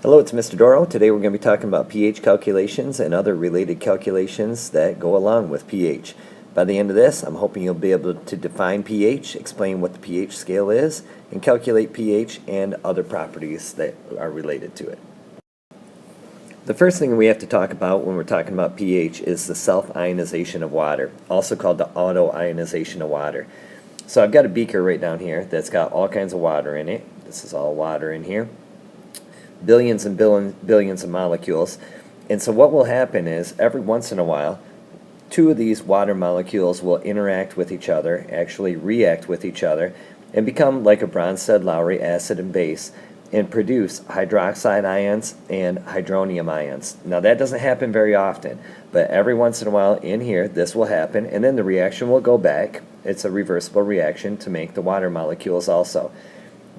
Hello, it's Mr. Doro. Today we're going to be talking about pH calculations and other related calculations that go along with pH. By the end of this, I'm hoping you'll be able to define pH, explain what the pH scale is, and calculate pH and other properties that are related to it. The first thing we have to talk about when we're talking about pH is the self-ionization of water, also called the auto-ionization of water. So I've got a beaker right down here that's got all kinds of water in it. This is all water in here. Billions and billions of molecules. And so what will happen is every once in a while, two of these water molecules will interact with each other, actually react with each other, and become like a Bronsted-Lowry acid and base and produce hydroxide ions and hydronium ions. Now that doesn't happen very often, but every once in a while in here this will happen, and then the reaction will go back. It's a reversible reaction to make the water molecules also.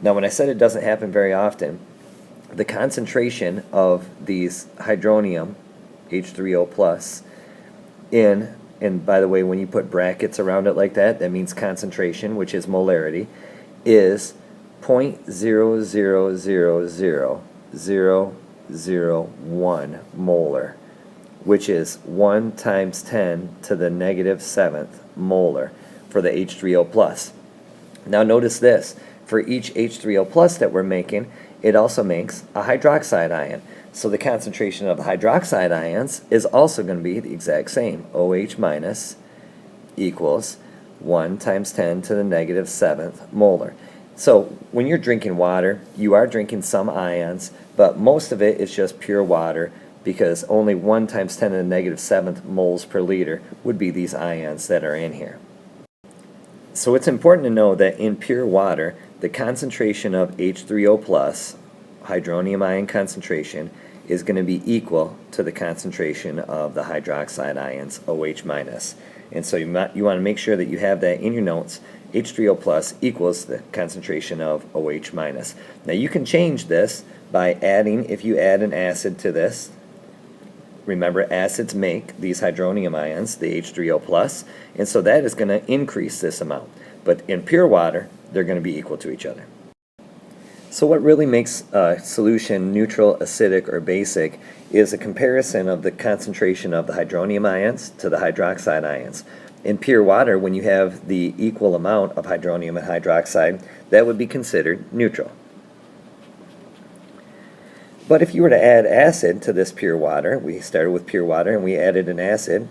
Now when I said it doesn't happen very often, the concentration of these hydronium, H3O plus, and by the way, when you put brackets around it like that, that means concentration, which is molarity, is 0.0000001 molar, which is 1 times 10 to the negative 7th molar for the H3O plus. Now notice this, for each H3O plus that we're making, it also makes a hydroxide ion. So the concentration of the hydroxide ions is also going to be the exact same. OH minus equals 1 times 10 to the negative 7th molar. So when you're drinking water, you are drinking some ions, but most of it is just pure water because only 1 times 10 to the negative 7th moles per liter would be these ions that are in here. So it's important to know that in pure water, the concentration of H3O plus, hydronium ion concentration, is going to be equal to the concentration of the hydroxide ions, OH minus. And so you want to make sure that you have that in your notes. H3O plus equals the concentration of OH minus. Now you can change this by adding, if you add an acid to this, remember acids make these hydronium ions, the H3O plus, and so that is going to increase this amount. But in pure water, they're going to be equal to each other. So what really makes a solution neutral, acidic, or basic is a comparison of the concentration of the hydronium ions to the hydroxide ions. In pure water, when you have the equal amount of hydronium and hydroxide, that would be considered neutral. But if you were to add acid to this pure water, we started with pure water and we added an acid,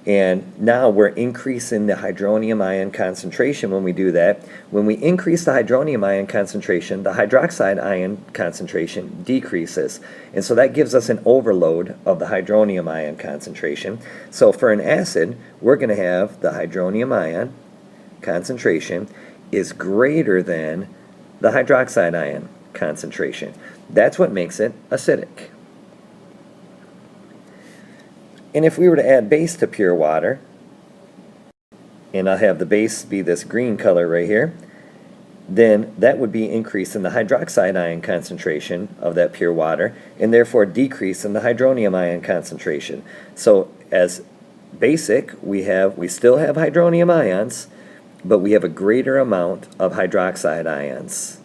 and now we're increasing the hydronium ion concentration when we do that. When we increase the hydronium ion concentration, the hydroxide ion concentration decreases. And so that gives us an overload of the hydronium ion concentration. So for an acid, we're going to have the hydronium ion concentration is greater than the hydroxide ion concentration. That's what makes it acidic. And if we were to add base to pure water, and I'll have the base be this green color right here, then that would be increase in the hydroxide ion concentration of that pure water, and therefore decrease in the hydronium ion concentration. So as basic, we still have hydronium ions, but we have a greater amount of hydroxide ions.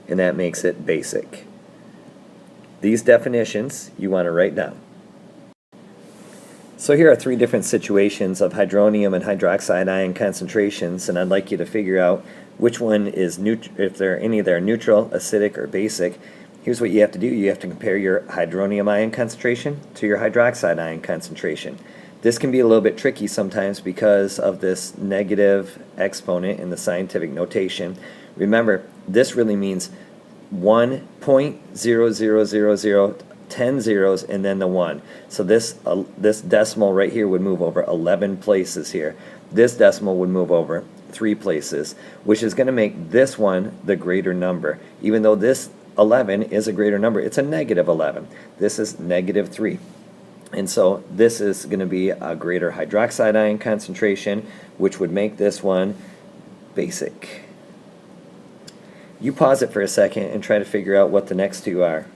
And that makes it basic. These definitions you want to write down. So here are three different situations of hydronium and hydroxide ion concentrations, and I'd like you to figure out which one is if there are any that are neutral, acidic, or basic. Here's what you have to do. You have to compare your hydronium ion concentration to your hydroxide ion concentration. This can be a little bit tricky sometimes because of this negative exponent in the scientific notation. Remember, this really means 1.0000 10 zeros and then the 1. So this decimal right here would move over 11 places here. This decimal would move over 3 places, which is going to make this one the greater number. Even though this 11 is a greater number, it's a negative 11. This is negative 3. And so this is going to be a greater hydroxide ion concentration, which would make this one basic. You pause it for a second and try to figure out what the next two are.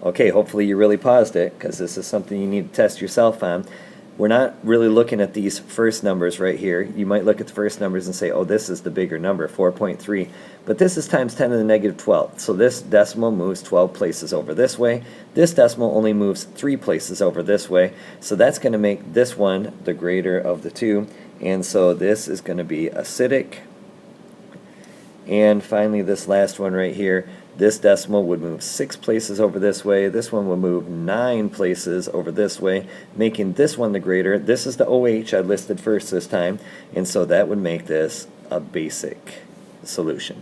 Okay, hopefully you really paused it, because this is something you need to test yourself on. we're not really looking at these first numbers right here. You might look at the first numbers and say, oh, this is the bigger number, 4.3. But this is times 10 to the negative 12. So this decimal moves 12 places over this way. This decimal only moves 3 places over this way. So that's going to make this one the greater of the two. And so this is going to be acidic. And finally, this last one right here, this decimal would move 6 places over this way. This one would move 9 places over this way, making this one the greater. This is the OH I listed first this time, and so that would make this a basic solution.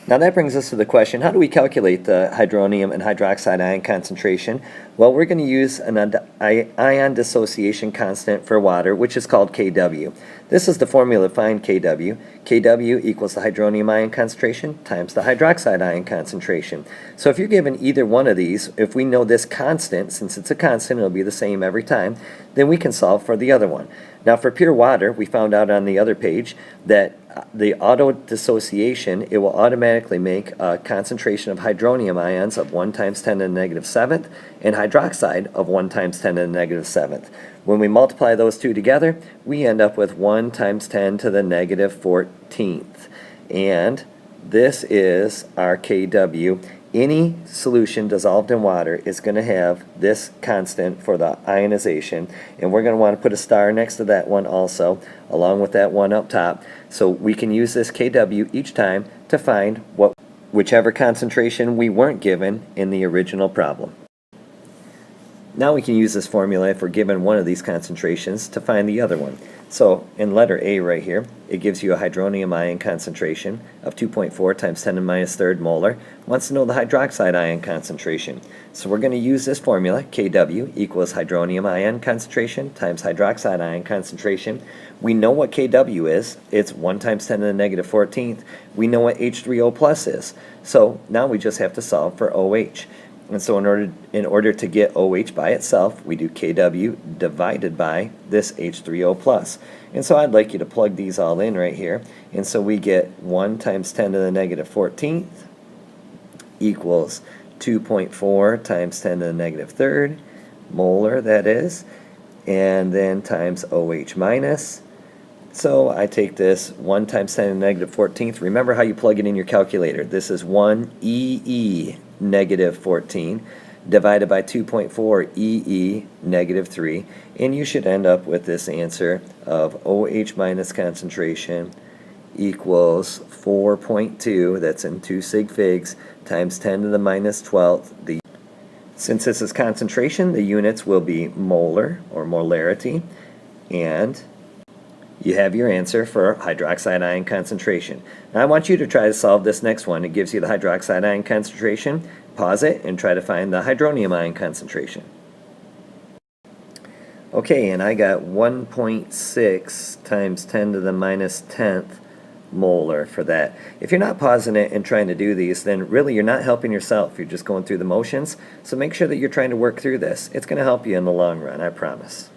Now that brings us to the question, how do we calculate the hydronium and hydroxide ion concentration? Well, we're going to use an ion dissociation constant for water, which is called Kw. This is the formula to find Kw. Kw equals the hydronium ion concentration times the hydroxide ion concentration. So if you're given either one of these, if we know this constant, since it's a constant, it'll be the same every time, then we can solve for the other one. Now for pure water, we found out on the other page that the auto dissociation, it will automatically make a concentration of hydronium ions of 1 times 10 to the negative 7th and hydroxide of 1 times 10 to the negative 7th. When we multiply those two together, we end up with 1 times 10 to the negative 14th. And this is our Kw. Any solution dissolved in water is going to have this constant for the ionization, and we're going to want to put a star next to that one also, along with that one up top, so we can use this Kw each time to find whichever concentration we weren't given in the original problem. Now we can use this formula if we're given one of these concentrations to find the other one. So in letter A right here, it gives you a hydronium ion concentration of 2.4 times 10 to the minus third molar. Wants to know the hydroxide ion concentration. So we're going to use this formula, Kw equals hydronium ion concentration times hydroxide ion concentration. We know what Kw is. It's 1 times 10 to the negative 14th. We know what H3O plus is. So now we just have to solve for OH. And so in order to get OH by itself, we do Kw divided by this H3O plus. And so I'd like you to plug these all in right here. And so we get 1 times 10 to the negative 14th equals 2.4 times 10 to the negative third, molar that is, and then times OH minus. So I take this 1 times 10 to the negative 14th. Remember how you plug it in your calculator. This is 1 EE negative 14 divided by 2.4 EE negative 3, and you should end up with this answer of OH minus concentration equals 4.2, that's in 2 sig figs, times 10 to the minus 12th. Since this is concentration, the units will be molar or molarity, and you have your answer for hydroxide ion concentration. Now I want you to try to solve this next one. It gives you the hydroxide ion concentration. Pause it and try to find the hydronium ion concentration. Okay, and I got 1.6 times 10 to the minus 10th molar for that. If you're not pausing it and trying to do these, then really you're not helping yourself. You're just going through the motions. So make sure that you're trying to work through this. It's going to help you in the long run, I promise.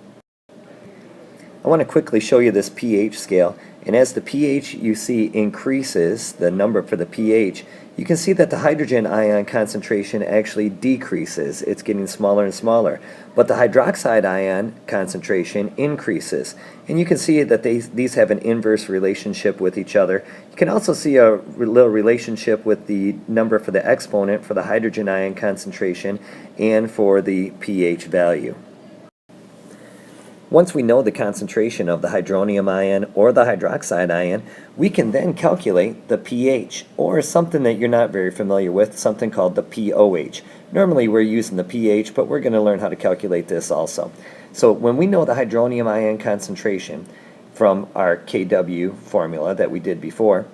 I want to quickly show you this pH scale, and as the pH you see increases, the number for the pH, you can see that the hydrogen ion concentration actually decreases. It's getting smaller and smaller, but the hydroxide ion concentration increases, and you can see that these have an inverse relationship with each other. You can also see a little relationship with the number for the exponent for the hydrogen ion concentration and for the pH value. Once we know the concentration of the hydronium ion or the hydroxide ion, we can then calculate the pH, or something that you're not very familiar with, something called the pOH. Normally we're using the pH, but we're going to learn how to calculate this also. So when we know the hydronium ion concentration from our Kw formula that we did before,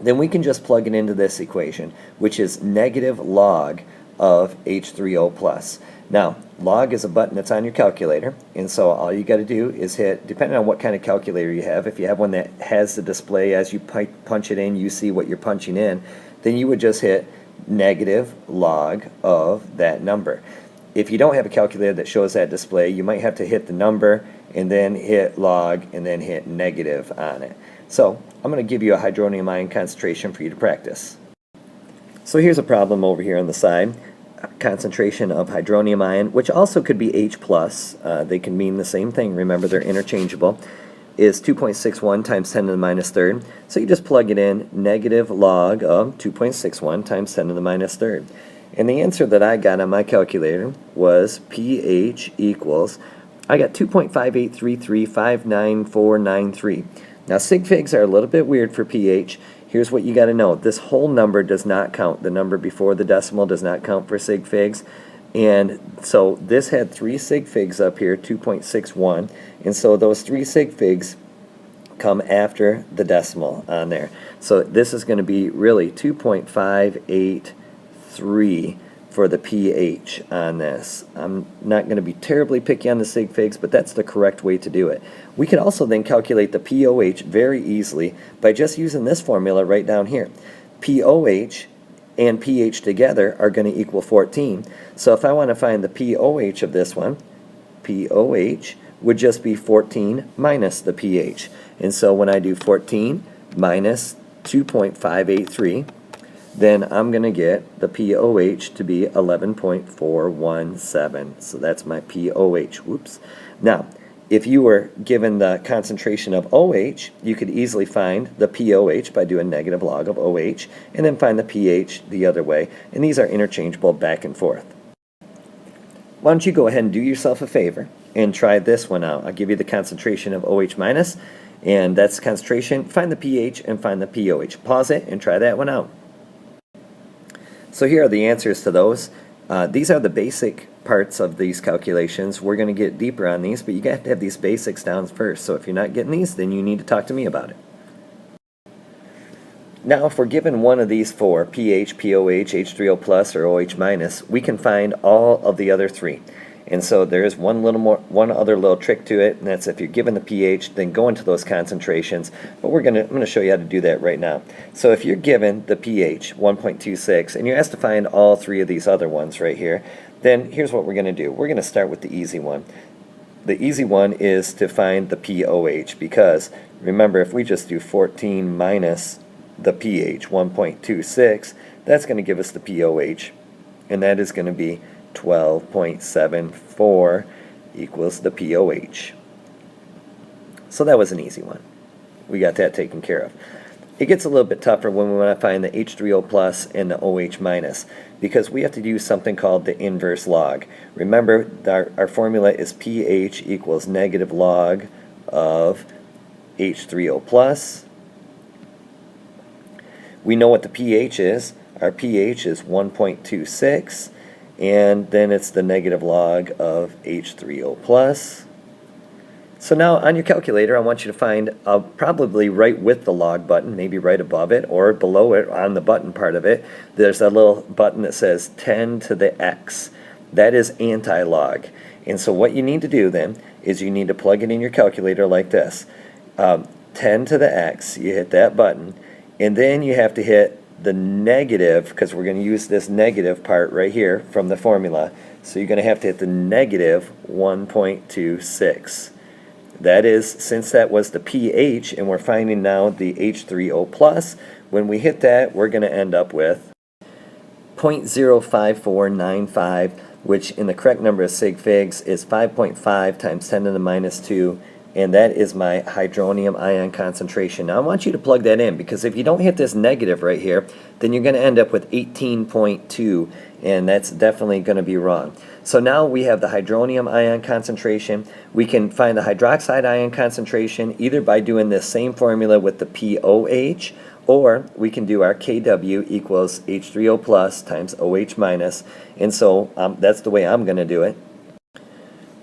then we can just plug it into this equation, which is negative log of H3O plus. Now, log is a button that's on your calculator, and so all you got to do is hit, depending on what kind of calculator you have, if you have one that has the display as you punch it in, you see what you're punching in, then you would just hit negative log of that number. If you don't have a calculator that shows that display, you might have to hit the number and then hit log and then hit negative on it. So I'm going to give you a hydronium ion concentration for you to practice. So here's a problem over here on the side. concentration of hydronium ion, which also could be H+, they can mean the same thing, remember they're interchangeable, is 2.61 times 10 to the minus third. So you just plug it in, negative log of 2.61 times 10 to the minus third. And the answer that I got on my calculator was pH equals, I got 2.5833599493. Now sig figs are a little bit weird for pH. Here's what you got to know. This whole number does not count. The number before the decimal does not count for sig figs. And so this had 3 sig figs up here, 2.61. And so those 3 sig figs come after the decimal on there. So this is going to be really 2.583 for the pH on this. I'm not going to be terribly picky on the sig figs, but that's the correct way to do it. We can also then calculate the pOH very easily by just using this formula right down here. pOH and pH together are going to equal 14. So if I want to find the pOH of this one, pOH would just be 14 minus the pH. And so when I do 14 minus 2.583, then I'm going to get the pOH to be 11.417. So that's my pOH. Whoops. Now, if you were given the concentration of OH, you could easily find the pOH by doing negative log of OH, and then find the pH the other way. And these are interchangeable back and forth. Why don't you go ahead and do yourself a favor and try this one out. I'll give you the concentration of OH minus, and that's the concentration. Find the pH and find the pOH. Pause it and try that one out. So here are the answers to those. These are the basic parts of these calculations. We're going to get deeper on these, but you have to have these basics down first. So if you're not getting these, then you need to talk to me about it. Now, if we're given one of these four, pH, pOH, H3O plus, or OH minus, we can find all of the other three. And so there is one other little trick to it, and that's if you're given the pH, then go into those concentrations. But I'm going to show you how to do that right now. So if you're given the pH, 1.26, and you're asked to find all three of these other ones right here, then here's what we're going to do. We're going to start with the easy one. The easy one is to find the pOH, because remember, if we just do 14 minus the pH, 1.26, that's going to give us the pOH, and that is going to be 12.74 equals the pOH. So that was an easy one. We got that taken care of. It gets a little bit tougher when we want to find the H3O plus and the OH minus, because we have to use something called the inverse log. Remember, our formula is pH equals negative log of H3O plus. We know what the pH is. Our pH is 1.26. And then it's the negative log of H3O plus. So now on your calculator, I want you to find probably right with the log button, maybe right above it or below it on the button part of it, there's a little button that says 10 to the x. That is anti-log. And so what you need to do then is you need to plug it in your calculator like this. 10 to the x, you hit that button, and then you have to hit the negative, because we're going to use this negative part right here from the formula. So you're going to have to hit the negative 1.26. That is, since that was the pH and we're finding now the H3O plus, when we hit that, we're going to end up with 0.05495, which in the correct number of sig figs is 5.5 times 10 to the minus 2. And that is my hydronium ion concentration. Now I want you to plug that in, because if you don't hit this negative right here, then you're going to end up with 18.2, and that's definitely going to be wrong. So now we have the hydronium ion concentration. We can find the hydroxide ion concentration either by doing this same formula with the pOH, or we can do our Kw equals H3O plus times OH minus. And so that's the way I'm going to do it.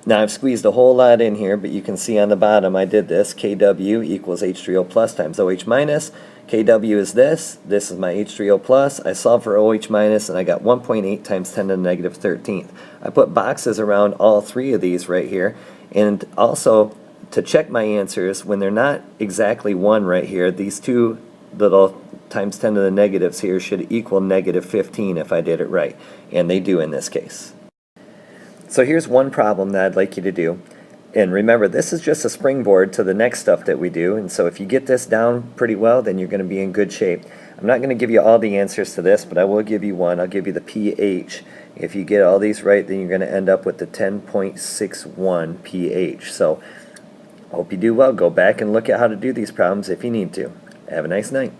Now I've squeezed a whole lot in here, but you can see on the bottom I did this. Kw equals H3O plus times OH minus. Kw is this. This is my H3O plus. I solved for OH minus, and I got 1.8 times 10 to the negative 13th. I put boxes around all three of these right here. And also, to check my answers, when they're not exactly 1 right here, these two little times 10 to the negatives here should equal negative 15 if I did it right. And they do in this case. So here's one problem that I'd like you to do. And remember, this is just a springboard to the next stuff that we do, and so if you get this down pretty well, then you're going to be in good shape. I'm not going to give you all the answers to this, but I will give you one. I'll give you the pH. If you get all these right, then you're going to end up with the 10.61 pH. So, hope you do well. Go back and look at how to do these problems if you need to. Have a nice night.